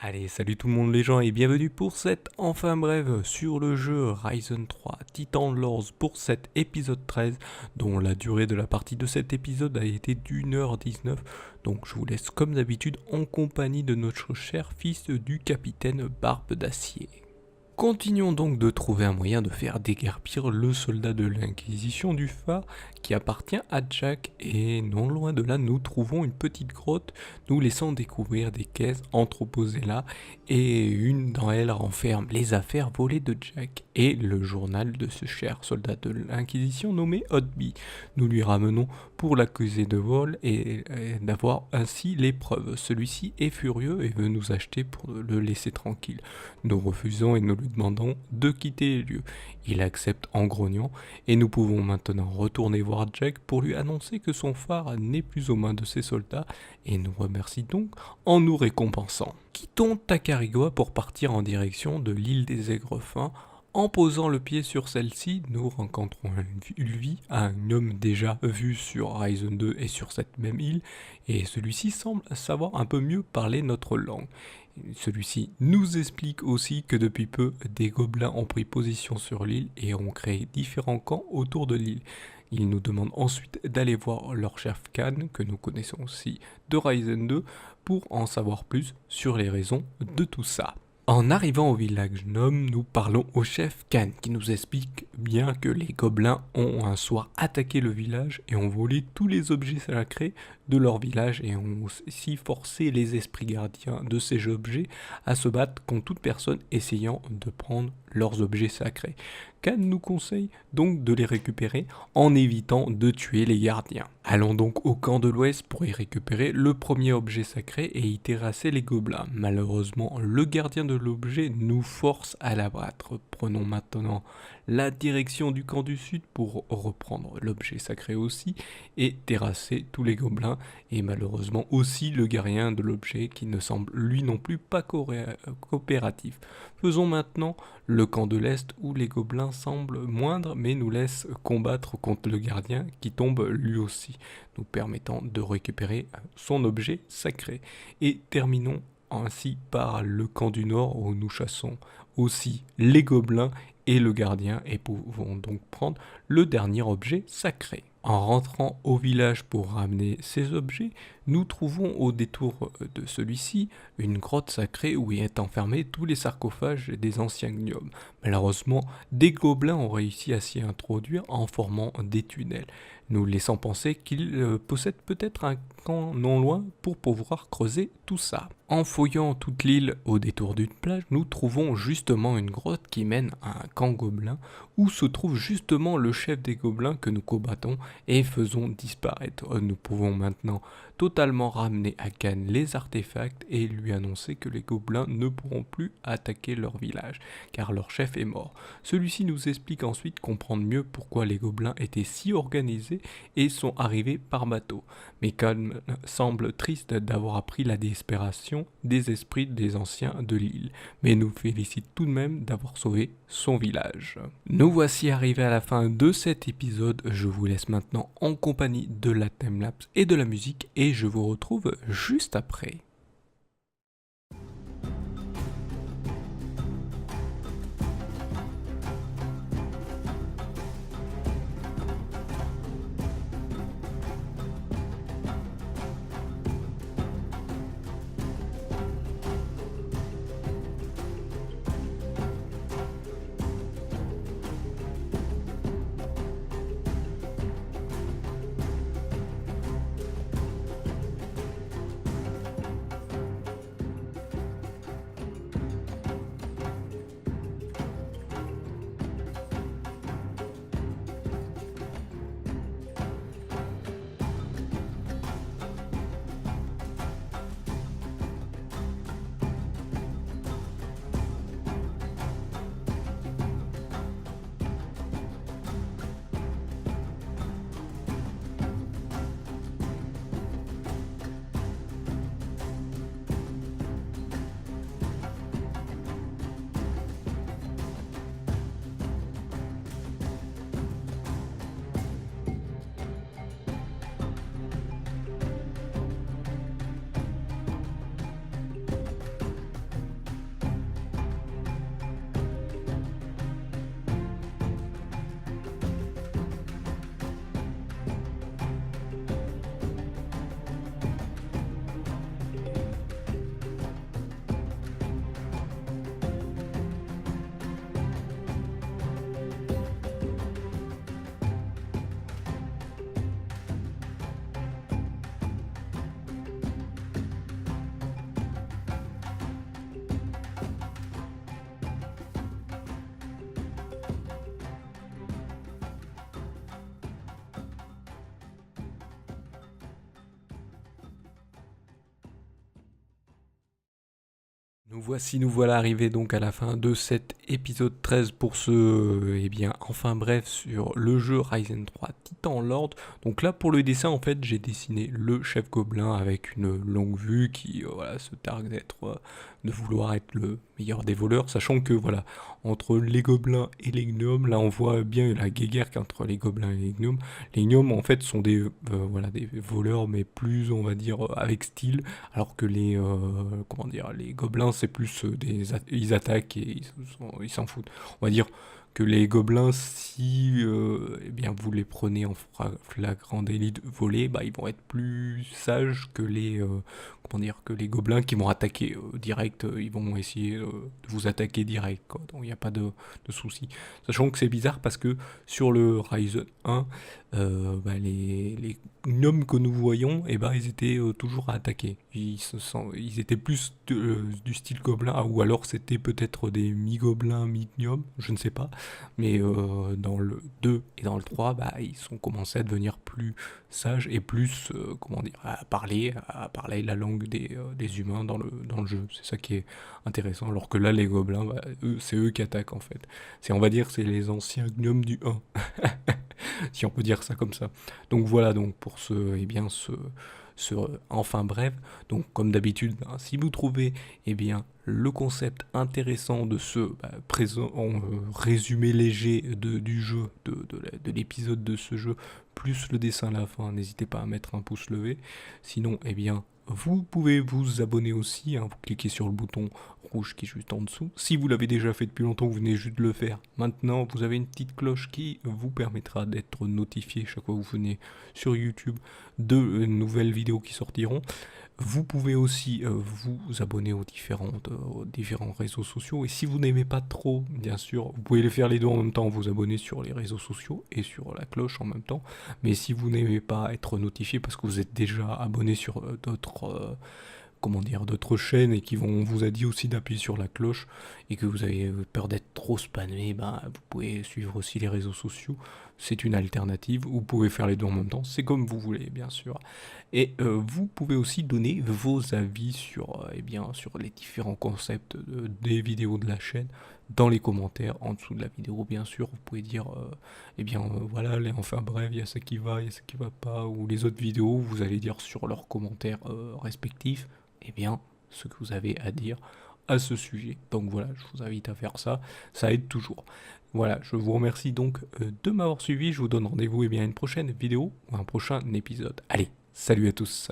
Allez, salut tout le monde les gens et bienvenue pour cette enfin brève sur le jeu Ryzen 3 Titan Lords pour cet épisode 13 dont la durée de la partie de cet épisode a été d'1h19. Donc je vous laisse comme d'habitude en compagnie de notre cher fils du capitaine Barbe d'Acier. Continuons donc de trouver un moyen de faire déguerpir le soldat de l'Inquisition du phare qui appartient à Jack, et non loin de là nous trouvons une petite grotte nous laissant découvrir des caisses entreposées là, et une dans elles renferme les affaires volées de Jack et le journal de ce cher soldat de l'Inquisition nommé Hotby. Nous lui ramenons pour l'accuser de vol et d'avoir ainsi les preuves. Celui-ci est furieux et veut nous acheter pour le laisser tranquille. Nous refusons et nous lui demandons de quitter les lieux. Il accepte en grognant et nous pouvons maintenant retourner voir Jack pour lui annoncer que son phare n'est plus aux mains de ses soldats et nous remercie donc en nous récompensant. Quittons Tacarigua pour partir en direction de l'île des Aigrefins. En posant le pied sur celle-ci, nous rencontrons Ulvi, un homme déjà vu sur Ryzen 2 et sur cette même île, et celui-ci semble savoir un peu mieux parler notre langue. Celui-ci nous explique aussi que depuis peu, des gobelins ont pris position sur l'île et ont créé différents camps autour de l'île. Il nous demande ensuite d'aller voir leur chef Khan, que nous connaissons aussi de Ryzen 2, pour en savoir plus sur les raisons de tout ça. En arrivant au village Gnome, nous parlons au chef Khan qui nous explique bien que les gobelins ont un soir attaqué le village et ont volé tous les objets sacrés de leur village et ont aussi forcé les esprits gardiens de ces objets à se battre contre toute personne essayant de prendre leurs objets sacrés. Khan nous conseille donc de les récupérer en évitant de tuer les gardiens. Allons donc au camp de l'ouest pour y récupérer le premier objet sacré et y terrasser les gobelins. Malheureusement, le gardien de l'objet nous force à l'abattre. Prenons maintenant la direction du camp du sud pour reprendre l'objet sacré aussi et terrasser tous les gobelins et malheureusement aussi le gardien de l'objet qui ne semble lui non plus pas coopératif. Faisons maintenant le camp de l'Est où les gobelins semblent moindres mais nous laissent combattre contre le gardien qui tombe lui aussi, nous permettant de récupérer son objet sacré. Et terminons ainsi par le camp du Nord où nous chassons aussi les gobelins et le gardien et pouvons donc prendre le dernier objet sacré. En rentrant au village pour ramener ces objets, nous trouvons au détour de celui-ci une grotte sacrée où est enfermés tous les sarcophages des anciens gnomes. Malheureusement, des gobelins ont réussi à s'y introduire en formant des tunnels, nous laissant penser qu'ils possèdent peut-être un camp non loin pour pouvoir creuser tout ça. En fouillant toute l'île au détour d'une plage, nous trouvons justement une grotte qui mène à un camp gobelin où se trouve justement le chef des gobelins que nous combattons et faisons disparaître. Nous pouvons maintenant totalement ramener à Khan les artefacts et lui annoncer que les gobelins ne pourront plus attaquer leur village car leur chef est mort. Celui-ci nous explique ensuite comprendre mieux pourquoi les gobelins étaient si organisés et sont arrivés par bateau. Mais Khan semble triste d'avoir appris la désespération des esprits des anciens de l'île, mais nous félicite tout de même d'avoir sauvé son village. Nous voici arrivés à la fin de cet épisode, je vous laisse maintenant en compagnie de la timelapse et de la musique et je vous retrouve juste après. Nous voilà arrivés donc à la fin de cet épisode 13 pour ce, enfin bref, sur le jeu Ryzen 3 Titan Lord. Donc là, pour le dessin, en fait, j'ai dessiné le chef gobelin avec une longue vue qui, se targue de vouloir être le meilleur des voleurs, sachant que, voilà, entre les gobelins et les gnomes, là, on voit bien la guéguerre qu'entre les gobelins et les gnomes. Les gnomes, en fait, sont des voleurs, mais plus, on va dire, avec style, alors que les gobelins, c'est plus ils attaquent et ils s'en foutent. On va dire que les gobelins, si vous les prenez en flagrant délit de voler, bah, ils vont être plus sages que que les gobelins qui vont attaquer direct, ils vont essayer de vous attaquer direct, quoi. Donc il n'y a pas de souci. Sachant que c'est bizarre parce que sur le Ryzen 1, les gnomes que nous voyons, ils étaient toujours à attaquer. Ils étaient plus du style gobelin, ou alors c'était peut-être des mi-gobelins, mi-gnomes, je ne sais pas. Mais dans le 2 et dans le 3, ils sont commencés à devenir plus sages et plus, à parler la langue des humains dans le jeu. C'est ça qui est intéressant. Alors que là, les gobelins, c'est eux qui attaquent en fait. On va dire, c'est les anciens gnomes du 1. Si on peut dire ça comme ça. Donc voilà donc pour ce enfin bref. Donc comme d'habitude, si vous trouvez le concept intéressant de ce présent résumé léger du jeu, de l'épisode de ce jeu, plus le dessin à la fin, n'hésitez pas à mettre un pouce levé. Sinon, vous pouvez vous abonner aussi, vous cliquez sur le bouton rouge qui est juste en dessous. Si vous l'avez déjà fait depuis longtemps, vous venez juste de le faire. Maintenant, vous avez une petite cloche qui vous permettra d'être notifié chaque fois que vous venez sur YouTube de nouvelles vidéos qui sortiront. Vous pouvez aussi vous abonner aux différents réseaux sociaux. Et si vous n'aimez pas trop, bien sûr, vous pouvez les faire les deux en même temps, vous abonner sur les réseaux sociaux et sur la cloche en même temps. Mais si vous n'aimez pas être notifié parce que vous êtes déjà abonné sur d'autres chaînes et qui vous a dit aussi d'appuyer sur la cloche et que vous avez peur d'être trop spammé, vous pouvez suivre aussi les réseaux sociaux. C'est une alternative. Vous pouvez faire les deux en même temps. C'est comme vous voulez, bien sûr. Et vous pouvez aussi donner vos avis sur les différents concepts des vidéos de la chaîne dans les commentaires en dessous de la vidéo, bien sûr. Vous pouvez dire enfin bref, il y a ça qui va, il y a ça qui va pas, ou les autres vidéos, vous allez dire sur leurs commentaires respectifs ce que vous avez à dire à ce sujet. Donc voilà, je vous invite à faire ça, ça aide toujours. Voilà, je vous remercie donc de m'avoir suivi, je vous donne rendez-vous à une prochaine vidéo ou un prochain épisode. Allez, salut à tous.